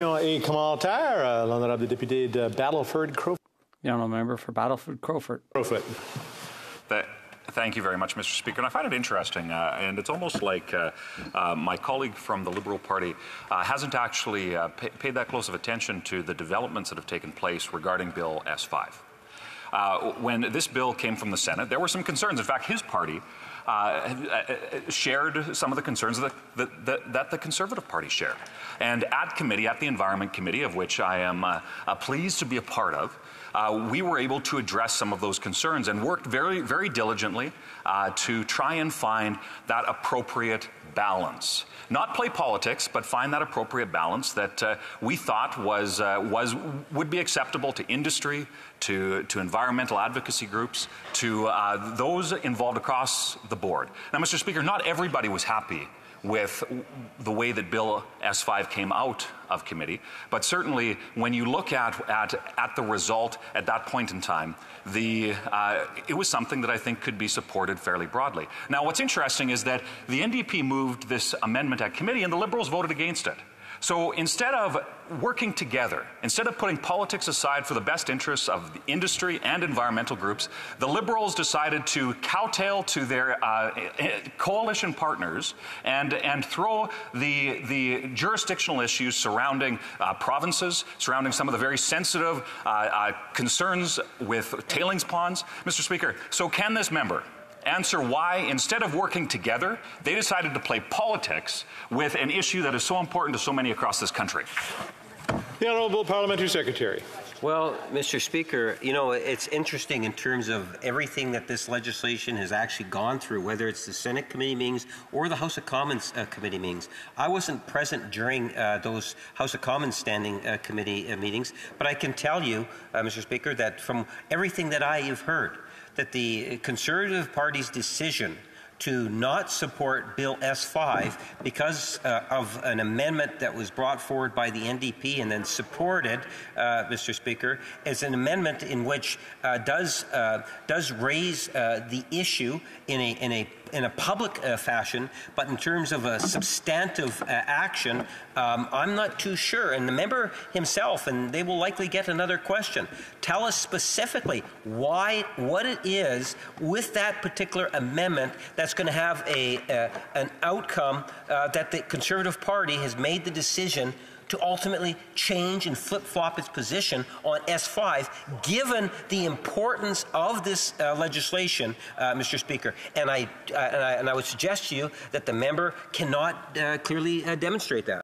Et commentaire, l'honorable député de Battleford-Crowfoot. The honourable member for Battleford-Crowfoot. Thank you very much, Mr. Speaker. And I find it interesting, and it's almost like my colleague from the Liberal Party hasn't actually paid that close of attention to the developments that have taken place regarding Bill S5. When this bill came from the Senate, there were some concerns. In fact, his party shared some of the concerns that the Conservative Party shared. And at committee, at the Environment Committee, of which I am pleased to be a part of, we were able to address some of those concerns and worked very, very diligently to try and find that appropriate balance. Not play politics, but find that appropriate balance that we thought would be acceptable to industry, to environmental advocacy groups, to those involved across the board. Now, Mr. Speaker, not everybody was happy with the way that Bill S5 came out of committee, but certainly when you look at the result at that point in time, it was something that I think could be supported fairly broadly. Now, what's interesting is that the NDP moved this amendment at committee and the Liberals voted against it. So instead of working together, instead of putting politics aside for the best interests of the industry and environmental groups, the Liberals decided to kowtow to their coalition partners and throw the jurisdictional issues surrounding provinces, surrounding some of the very sensitive concerns with tailings ponds. Mr. Speaker, so can this member answer why, instead of working together, they decided to play politics with an issue that is so important to so many across this country? The Honourable Parliamentary Secretary. Well, Mr. Speaker, you know, it's interesting in terms of everything that this legislation has actually gone through, whether it's the Senate committee meetings or the House of Commons committee meetings. I wasn't present during those House of Commons standing committee meetings, but I can tell you, Mr. Speaker, that from everything that I have heard, that the Conservative Party's decision to not support Bill S5 because of an amendment that was brought forward by the NDP and then supported, Mr. Speaker, is an amendment in which does raise the issue in a public fashion, but in terms of a substantive action, I'm not too sure. And the member himself, and they will likely get another question, tell us specifically what it is with that particular amendment that's going to have an outcome that the Conservative Party has made the decision to ultimately change and flip-flop its position on S5, given the importance of this legislation, Mr. Speaker. And I would suggest to you that the member cannot clearly demonstrate that.